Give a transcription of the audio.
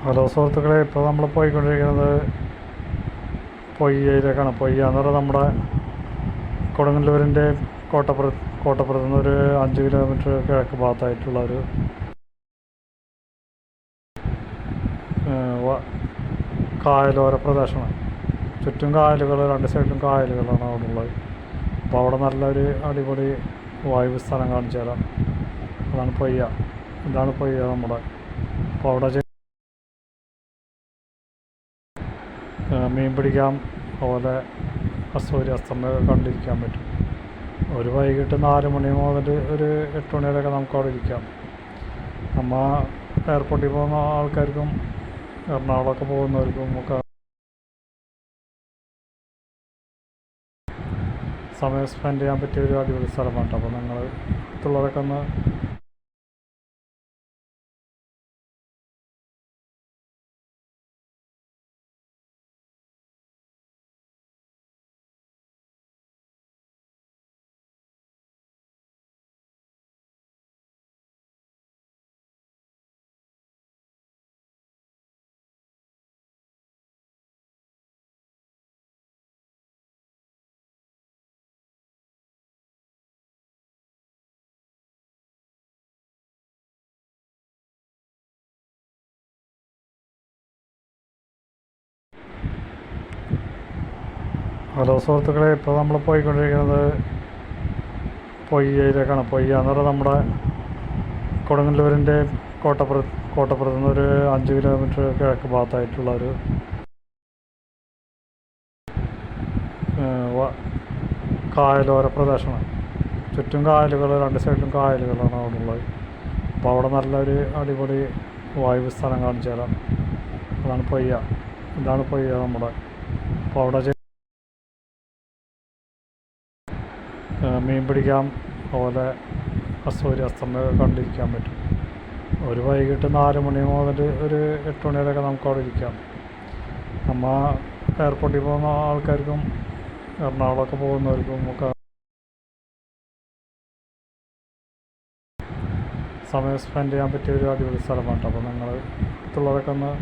Hello സുഹൃത്തുക്കളെ, ഇപ്പോൾ നമ്മൾ പോയിക്കൊണ്ടിരിക്കുന്നത് പൊയ്യയിലേക്കാണ്. പൊയ്യ എന്ന് പറഞ്ഞാൽ നമ്മുടെ കൊടുങ്ങല്ലൂരിൻ്റെ കോട്ടപ്പുറത്ത് നിന്ന് ഒരു 5 കിലോമീറ്റർ കിഴക്ക് ഭാഗത്തായിട്ടുള്ള ഒരു കായലോര പ്രദേശമാണ്. ചുറ്റും കായലുകൾ, രണ്ട് സൈഡിലും കായലുകളാണ് അവിടെ ഉള്ളത്. അപ്പോൾ അവിടെ നല്ലൊരു അടിപൊളി വായു സ്ഥലം കാണിച്ചു തരാം. ഇതാണ് പൊയ്യ നമ്മുടെ. അപ്പോൾ അവിടെ മീൻ പിടിക്കാം, അതുപോലെ സൂര്യാസ്തമയം കണ്ടിരിക്കാൻ പറ്റും. ഒരു വൈകിട്ട് 4 മണി മുതൽ ഒരു 8 മണി വരെയൊക്കെ നമുക്ക് അവിടെ ഇരിക്കാം. നമ്മൾ എയർപോർട്ടിൽ പോകുന്ന ആൾക്കാർക്കും എറണാകുളമൊക്കെ പോകുന്നവർക്കും ഒക്കെ സമയം സ്പെൻഡ് ചെയ്യാൻ പറ്റിയ ഒരു അടിപൊളി സ്ഥലമാണ്. അപ്പോൾ നിങ്ങൾ അടുത്തുള്ളവരൊക്കെ ഒന്ന് ഹലോ സുഹൃത്തുക്കളെ, ഇപ്പോൾ നമ്മൾ പോയിക്കൊണ്ടിരിക്കുന്നത് പൊയ്യയിലേക്കാണ്. പൊയ്യ എന്ന് പറഞ്ഞാൽ നമ്മുടെ കൊടുങ്ങല്ലൂരിൻ്റെ കോട്ടപ്പുറത്ത് നിന്ന് ഒരു 5 കിലോമീറ്റർ കിഴക്ക് ഭാഗത്തായിട്ടുള്ള ഒരു കായലോര പ്രദേശമാണ്. ചുറ്റും കായലുകൾ, രണ്ട് സൈഡിലും കായലുകളാണ് അവിടെ ഉള്ളത്. അപ്പോൾ അവിടെ നല്ലൊരു അടിപൊളി വായു സ്ഥലം കാണിച്ചു തരാം. ഇതാണ് പൊയ്യ നമ്മുടെ. അപ്പോൾ അവിടെ മീൻ പിടിക്കാം, അതുപോലെ സൂര്യാസ്തമയം കണ്ടിരിക്കാൻ പറ്റും. ഒരു വൈകിട്ട് 4 മണി മുതൽ ഒരു 8 മണി വരെയൊക്കെ നമുക്ക് അവിടെ ഇരിക്കാം. നമ്മൾ എയർപോർട്ടിൽ പോകുന്ന ആൾക്കാർക്കും എറണാകുളമൊക്കെ പോകുന്നവർക്കും ഒക്കെ സമയം സ്പെൻഡ് ചെയ്യാൻ പറ്റിയ ഒരു അടിപൊളി സ്ഥലമാണ്. അപ്പോൾ നിങ്ങൾ അടുത്തുള്ളവരൊക്കെ ഒന്ന്